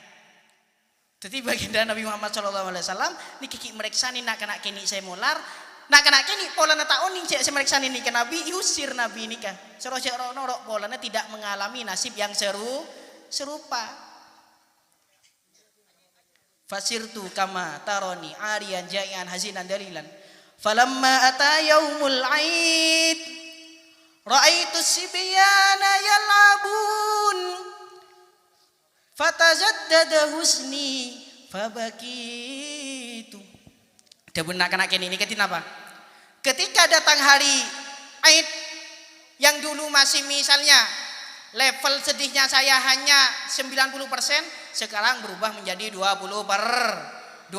S1: Jadi baginda Nabi Muhammad sallallahu alaihi wasallam niki kiki mereksa ni nak kena kini saya mular. Nak kena kini pola nata oning cek semeriksa ini ke Nabi diusir Nabi nikah. Serosek norok pola tidak mengalami nasib yang serupa. Fasirtu kama taroni arian jai'an hazinan dalilan. Falamma ata yaumul aid ra'aitu sibyana yal'abun fatajaddada husni fabakitu. Debun nak ini ketinapa? Ketika datang hari Aid yang dulu masih misalnya level sedihnya saya hanya 90%, sekarang berubah menjadi 200%.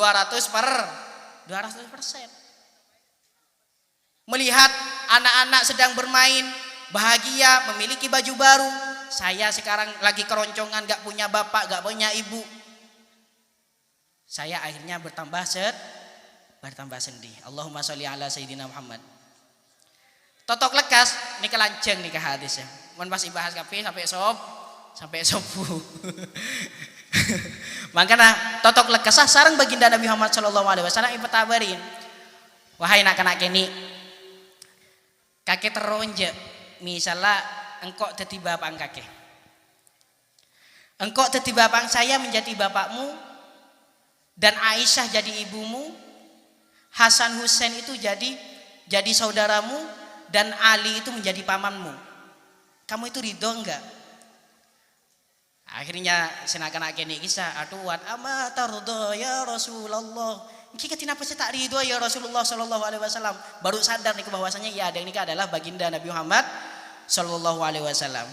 S1: Melihat anak-anak sedang bermain, bahagia, memiliki baju baru. Saya sekarang lagi keroncongan, gak punya bapak, gak punya ibu. Saya akhirnya bertambah sedih. Allahumma sholli ala sayyidina Muhammad. Totok lekas ini kelanceng nih ke hadis ya. Mun pas ibahas kafe sampai subuh. Makanya totok lekas sareng baginda Nabi Muhammad sallallahu alaihi wasallam ibu tabarin. Wahai nak kini kakek teronje misalnya engkau teti bapak kakek. Engkau teti bapak saya menjadi bapakmu dan Aisyah jadi ibumu. Hasan Husain itu jadi saudaramu dan Ali itu menjadi pamanmu. Kamu itu ridho enggak? Akhirnya senakan ini kisah atuan ama tardo ya Rasulullah. Kita kenapa saya tak ridho ya Rasulullah sallallahu alaihi wasallam? Baru sadar nih bahwasanya ya ada ini adalah baginda Nabi Muhammad sallallahu alaihi wasallam.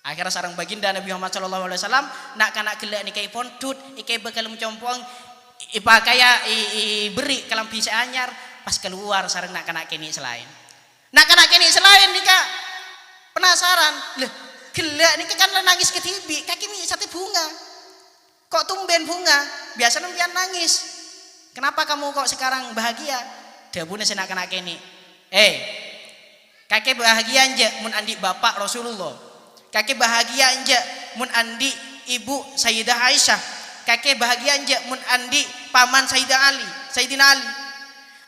S1: Akhirnya sarang baginda Nabi Muhammad sallallahu alaihi wasallam nak kanak gelak nikai pontut, ikai bekal mencompong ipakaya beri kalam bisa anyar pas keluar sareng nak kini selain nikah penasaran leh gelak nikah kan nangis ketibi kaki mi sate bunga kok tumben bunga biasa nempian nangis kenapa kamu kok sekarang bahagia dabune senak kini kakek bahagia anje mun andi bapak Rasulullah kakek bahagia anje mun andi ibu Sayyidah Aisyah kakek bahagia anje mun andi paman Sayyidina Ali.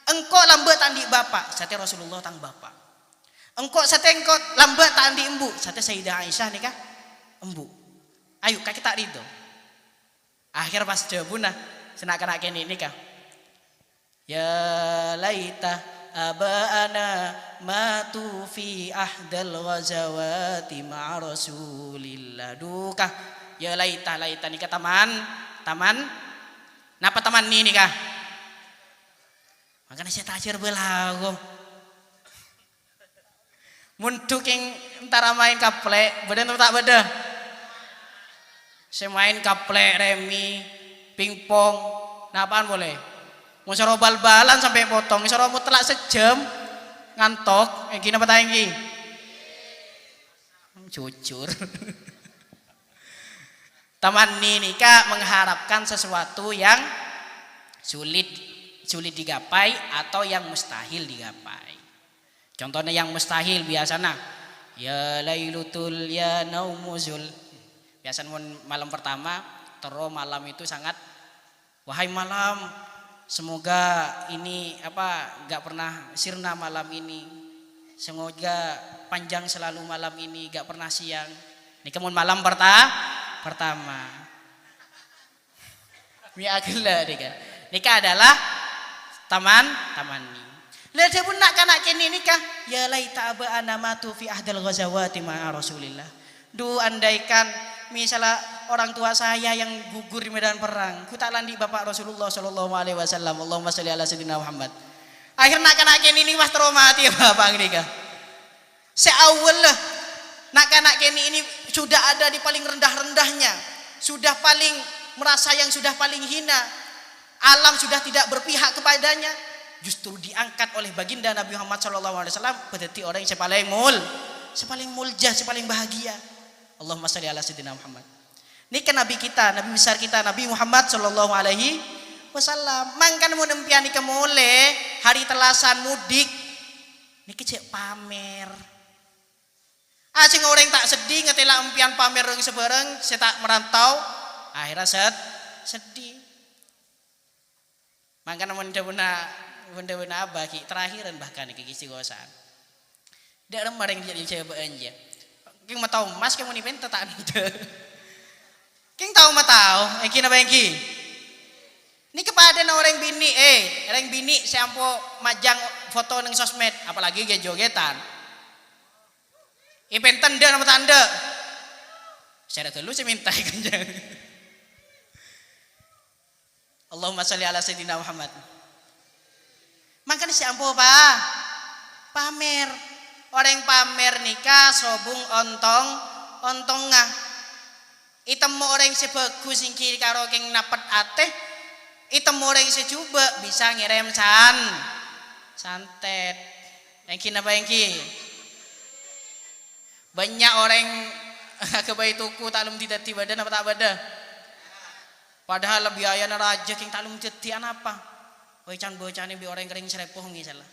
S1: Engkau lambat andi bapak, sate Rasulullah tang bapak. Engkau sate engkau lambat andi embu, sate Sayyidah Aisyah nikah embu. Ayo kakek tak ridho. Akhir pas jawabuna senak-nak kene nikah. Ya laita abana matu fi ahdal ghazawati ma Rasulillah duka. Ya laita nikah taman napa taman ini nikah makanya saya tajir belago muntuk yang antara main kaplek beda tak beda saya main kaplek remi pingpong napaan boleh mau soro bal-balan sampai potong soro mau telak sejam ngantok gini apa tanggi jujur Taman nikah mengharapkan sesuatu yang sulit digapai atau yang mustahil digapai. Contohnya yang mustahil biasanya ya lailutul ya naumuzul. Biasanya malam pertama terus malam itu sangat wahai malam semoga ini enggak pernah sirna malam ini. Semoga panjang selalu malam ini enggak pernah siang. Ini kemun malam pertama nikah adalah taman ni lihat pun nak kini nikah ya laita aba anamatu fi ahdal ghazawati ma Rasulillah Andaikan misalnya orang tua saya yang gugur di medan perang, ku tak landi bapak Rasulullah sallallahu alaihi wasallam. Allahumma sholli ala sayyidina Muhammad. Akhirnya nak ini mas traumati ya bapak nikah. Seawal lah nak ini sudah ada di paling rendah-rendahnya, sudah paling merasa yang sudah paling hina, alam sudah tidak berpihak kepadanya, justru diangkat oleh baginda Nabi Muhammad SAW berarti orang yang paling muljah, paling bahagia. Allahumma sholli ala sayyidina Muhammad. Ini kan Nabi kita, Nabi besar kita, Nabi Muhammad SAW. Mangkan mau nempiani kemole hari telasan mudik, ini kecek pamer. Sing orang tak sedih ngetela empian pamer yang sebarang, saya tak merantau, akhirnya sedih. Mangkan benda apa ki terakhiran bahkan ki istighosaan. Dak remareng jadi coba anja. King mau tahu mas kamu ni penta tak ada. King tahu mau tahu, ki na bangki. Ni kepada orang bini, sampo majang foto nang sosmed, apalagi ge jogetan. Ipen tanda nama tanda. Saya dulu saya minta kanjeng. Allahumma sholli ala sayyidina Muhammad. Makanya siampo pak pamer. Orang pamer nikah sobung ontongah. Item orang sebagus singkir karo keng napet ateh. Item orang secoba bisa ngirim santet. Yang kina apa yang ki? Banyak orang kebaik tuku tak lum tidak badan apa tak badan. Padahal lebih ayah raja king tak lum jetian apa. Bocan bi orang kering serepoh salah.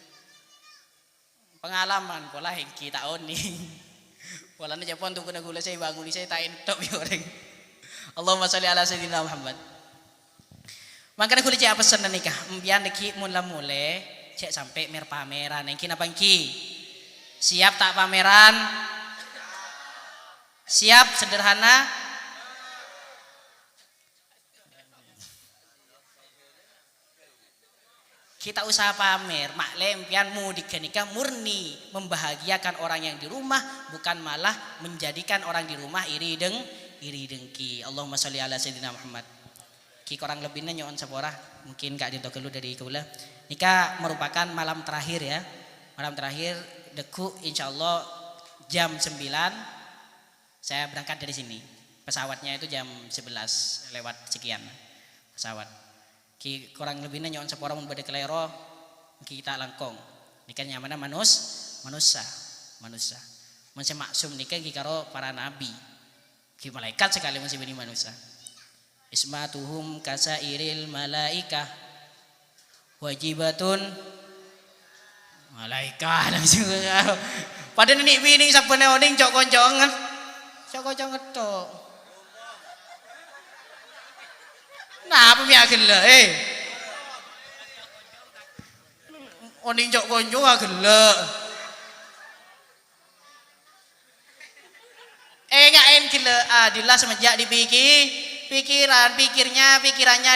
S1: Pengalaman pola hengki tak oni. Pola ni Jepun tu kena gula saya bangun saya tak entok bi orang. Allahumma sholli ala sayyidina Muhammad. Makanya kulit cek pesan nikah. Mbian deki mula cek sampai pameran. Yang kina pangki. Siap tak pameran? Siap sederhana. Kita usaha pamer, maklem pianmu nikah murni membahagiakan orang yang di rumah, bukan malah menjadikan orang di rumah iri dengki. Allahumma sholli ala sayyidina Muhammad. Ki kurang lebihnya nyon sepora, mungkin gak ditokelu dari kaula. Nikah merupakan malam terakhir ya. Malam terakhir deku insyaallah jam 9 saya berangkat dari sini. Pesawatnya itu jam 11 lewat sekian pesawat. Ki kurang lebihnya nyon sepora mun bade kelero kita langkong. Nikahnya mana manusia. Mun maksum nikah ki karo para nabi. Ki malaikat sekali mun bini manusia. Ismatuhum kasairil malaikah wajibatun malaikat langsung. Padahal ni bini sapane oding cok koncongan. Cok ngetok. Nah, apa miak gela Oning cok konco gela. Ngain gela adilah semenjak pikirannya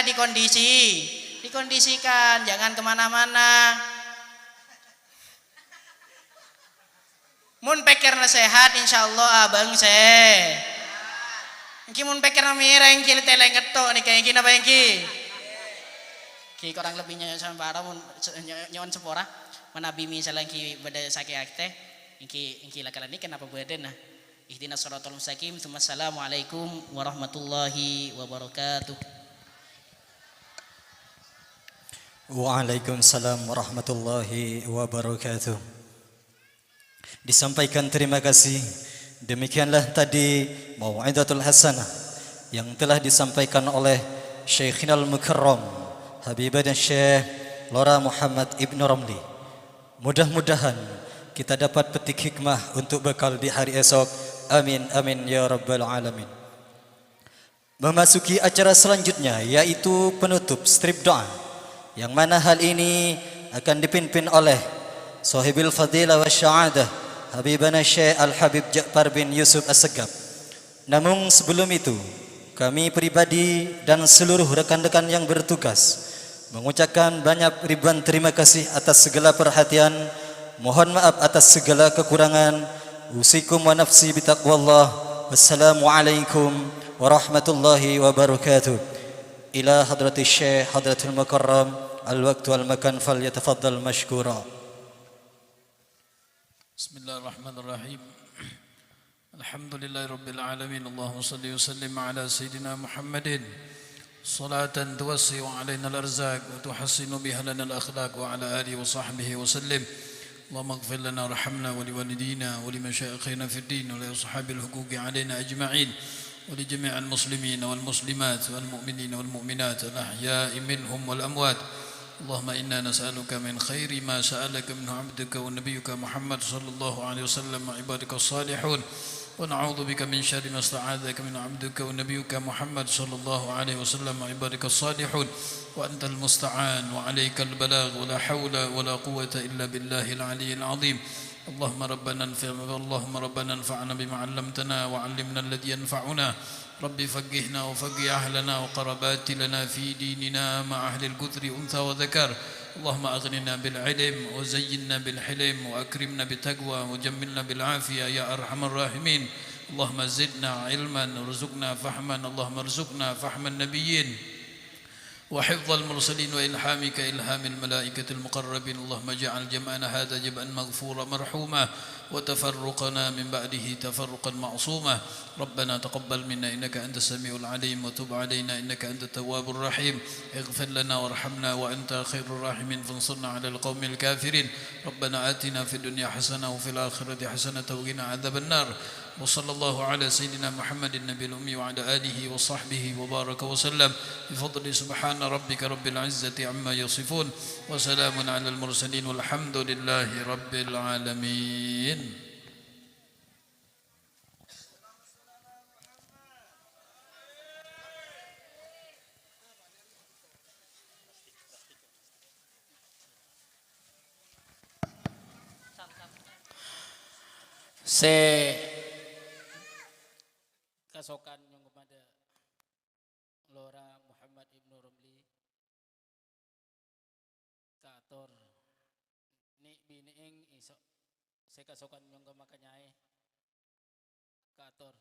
S1: dikondisikan, jangan kemana-mana. Mun pikirna sehat insyaallah abang Engki mun pikirna mireng ki teleng ngetok nih kayak gini apa yang ki kurang lebihnya sama para mun nyon sepora menabi misalnya ki beda sakit akte engki lakalan ini kenapa badan nah ihdinas shiratal mustaqim. Assalamualaikum warahmatullahi wabarakatuh.
S2: Waalaikumsalam warahmatullahi wabarakatuh. Disampaikan terima kasih. Demikianlah tadi mau'izatul hasanah yang telah disampaikan oleh Syekhinal Mukarram Habibana Syekh Lora Muhammad Ibn Ramli. Mudah-mudahan kita dapat petik hikmah untuk bekal di hari esok. Amin amin ya rabbal alamin. Memasuki acara selanjutnya yaitu penutup strip doa, yang mana hal ini akan dipimpin oleh Sahibil Fadilah wa Sya'adah Habibana Syekh Al-Habib Ja'far bin Yusuf As-Segaf. Namun sebelum itu, kami pribadi dan seluruh rekan-rekan yang bertugas mengucapkan banyak ribuan terima kasih atas segala perhatian. Mohon maaf atas segala kekurangan. Usikum wa nafsi bitaqwallah. والسلام عليكم ورحمة الله وبركاته. إلى حضرة الشيخ حضرة المكرم الوقت والمكان فليتفضل مشكورا.
S3: بسم الله الرحمن الرحيم. الحمد لله رب العالمين. اللهم صل وسلم على سيدنا محمد صلاة توسع علينا الأرزاق وتحسن بها لنا الأخلاق وعلى آله وصحبه وسلم. اللهم اغفر لنا وارحمنا ولوالدينا ولمشايخنا في الدين ولأصحاب الحقوق علينا أجمعين ولجميع المسلمين والمسلمات والمؤمنين والمؤمنات الأحياء منهم والأموات. اللهم إنا نسألك من خير ما سألك منه عبدك ونبيك محمد صلى الله عليه وسلم وعبادك الصالحون، ونعوذ بك من شر ما استعاذك من عبدك ونبيك محمد صلى الله عليه وسلم وعبادك الصالحون، وأنت المستعان وعليك البلاغ ولا حول ولا قوة إلا بالله العلي العظيم. اللهم ربنا انفعنا بما علمتنا وعلمنا الذي ينفعنا. ربي فقهنا وفقه أهلنا وقربات لنا في ديننا مع أهل الكثر أنثى وذكر. اللهم أغننا بالعلم وزينا بالحلم وأكرمنا بالتقوى وجملنا بالعافية يا أرحم الراحمين. اللهم زدنا علما وارزقنا فهما. اللهم ارزقنا فهم النبيين وحفظ المرسلين وإلهامك إلهام الملائكة المقربين. اللهم اجعل جمعنا هذا جمعا مغفورا مرحوما وتفرقنا من بعده تفرقا معصوما. ربنا تقبل منا إنك أنت السميع العليم وتب علينا إنك أنت التواب الرحيم. اغفر لنا وارحمنا وأنت خير الراحمين فانصرنا على القوم الكافرين. ربنا آتنا في الدنيا حسنة وفي الآخرة حسنة وقنا عذاب النار. وصلى الله على سيدنا محمد النبي الأمي وعلى آله وصحبه وبارك وسلم بفضل سبحان ربك رب العزة عما يصفون وسلام على المرسلين والحمد لله رب العالمين.
S4: Kasokan yang kepada Lora Muhammad Ibnu Romli Kator ni biniing iso saya kasokan yang kemakanyai Kator